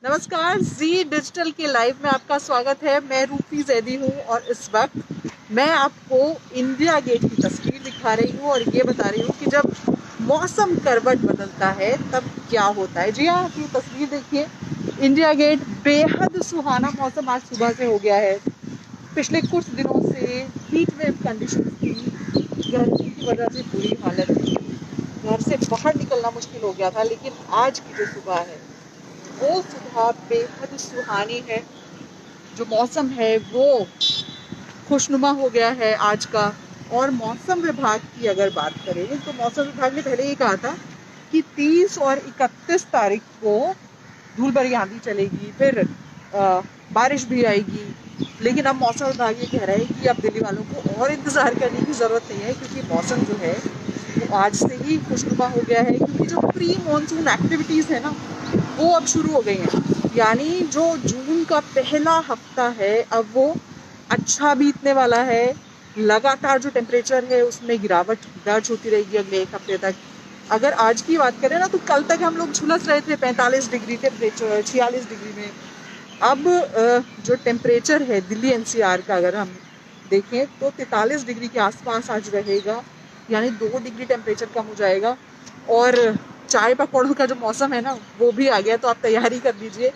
नमस्कार, जी डिजिटल के लाइव में आपका स्वागत है। मैं रूपी जैदी हूँ और इस वक्त मैं आपको इंडिया गेट की तस्वीर दिखा रही हूँ और ये बता रही हूँ कि जब मौसम करवट बदलता है तब क्या होता है। जी हाँ, आप ये तस्वीर देखिए, इंडिया गेट बेहद सुहाना मौसम आज सुबह से हो गया है। पिछले कुछ दिनों से हीट वेव कंडीशन थी, गर्मी की वजह से बुरी हालत थी, घर से बाहर निकलना मुश्किल हो गया था, लेकिन आज की जो सुबह है वो सुबह बेहद सुहानी है। जो मौसम है वो खुशनुमा हो गया है आज का। और मौसम विभाग की अगर बात करें तो मौसम विभाग ने पहले ये कहा था कि 30 और 31 तारीख को धूल भरी आंधी चलेगी, फिर बारिश भी आएगी। लेकिन अब मौसम विभाग ये कह रहा है कि अब दिल्ली वालों को और इंतज़ार करने की ज़रूरत नहीं है, क्योंकि मौसम जो है वो आज से ही खुशनुमा हो गया है। क्योंकि जो प्री मॉनसून एक्टिविटीज़ है ना वो अब शुरू हो गई हैं। यानी जो जून का पहला हफ्ता है अब वो अच्छा बीतने वाला है। लगातार जो टेम्परेचर है उसमें गिरावट दर्ज होती रहेगी अगले एक हफ्ते तक। अगर आज की बात करें ना तो कल तक हम लोग झुलस रहे थे 45 डिग्री टेम्परेचर, 46 डिग्री में। अब जो टेम्परेचर है दिल्ली एनसीआर का अगर हम देखें तो 43 डिग्री के आसपास आज रहेगा, यानी 2 डिग्री टेम्परेचर कम हो जाएगा। और चाय पकौड़ों का जो मौसम है ना वो भी आ गया, तो आप तैयारी कर लीजिए,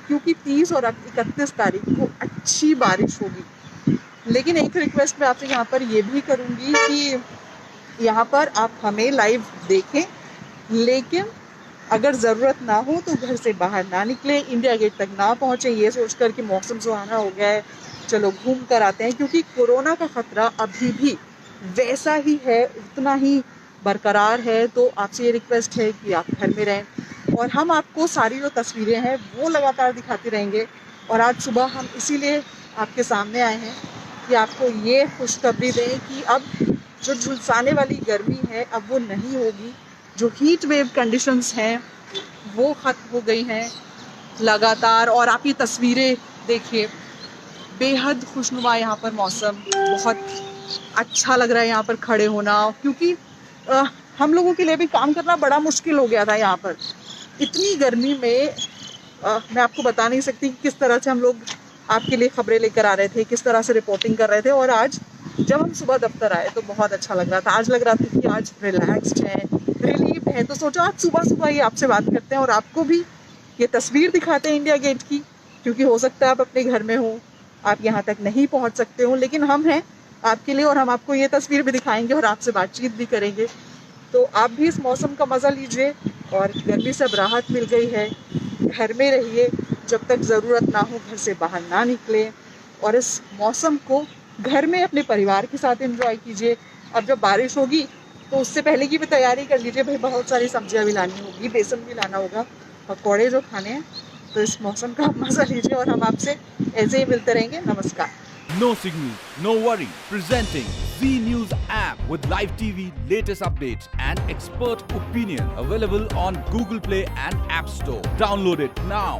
क्योंकि 30 और 31 तारीख को अच्छी बारिश होगी। लेकिन एक रिक्वेस्ट मैं आपसे यहाँ पर ये भी करूँगी कि यहाँ पर आप हमें लाइव देखें, लेकिन अगर ज़रूरत ना हो तो घर से बाहर ना निकले, इंडिया गेट तक ना पहुँचे ये सोचकर कि मौसम सुहाना हो गया है, चलो घूम कर आते हैं। क्योंकि कोरोना का खतरा अभी भी वैसा ही है, उतना ही बरकरार है। तो आपसे ये रिक्वेस्ट है कि आप घर में रहें और हम आपको सारी जो तस्वीरें हैं वो लगातार दिखाते रहेंगे। और आज सुबह हम इसीलिए आपके सामने आए हैं कि आपको ये खुशखबरी दें कि अब जो झुलसाने वाली गर्मी है अब वो नहीं होगी। जो हीट वेव कंडीशंस हैं वो ख़त्म हो गई हैं लगातार। और आप ये तस्वीरें देखिए, बेहद खुशनुमा यहाँ पर मौसम, बहुत अच्छा लग रहा है यहाँ पर खड़े होना। क्योंकि हम लोगों के लिए भी काम करना बड़ा मुश्किल हो गया था यहाँ पर इतनी गर्मी में। मैं आपको बता नहीं सकती कि किस तरह से हम लोग आपके लिए खबरें लेकर आ रहे थे, किस तरह से रिपोर्टिंग कर रहे थे। और आज जब हम सुबह दफ्तर आए तो बहुत अच्छा लग रहा था। आज लग रहा था कि आज रिलैक्स्ड है, रिलीव है। तो सोचो आज सुबह सुबह ही आपसे बात करते हैं और आपको भी ये तस्वीर दिखाते हैं इंडिया गेट की। क्योंकि हो सकता है आप अपने घर में हो, आप यहाँ तक नहीं पहुँच सकते हो, लेकिन हम हैं आपके लिए और हम आपको ये तस्वीर भी दिखाएंगे और आपसे बातचीत भी करेंगे। तो आप भी इस मौसम का मज़ा लीजिए। और गर्मी से अब राहत मिल गई है, घर में रहिए, जब तक ज़रूरत ना हो घर से बाहर ना निकलें। और इस मौसम को घर में अपने परिवार के साथ एंजॉय कीजिए। अब जब बारिश होगी तो उससे पहले की भी तैयारी कर लीजिए भाई, बहुत सारी सब्जियां भी लानी होगी, बेसन भी लाना होगा, पकौड़े जो खाने हैं। तो इस मौसम का मज़ा लीजिए और हम आपसे ऐसे ही मिलते रहेंगे। नमस्कार। No signal, no worry. Presenting Z News app with live TV, latest updates and expert opinion. Available on Google Play and App Store. Download it now.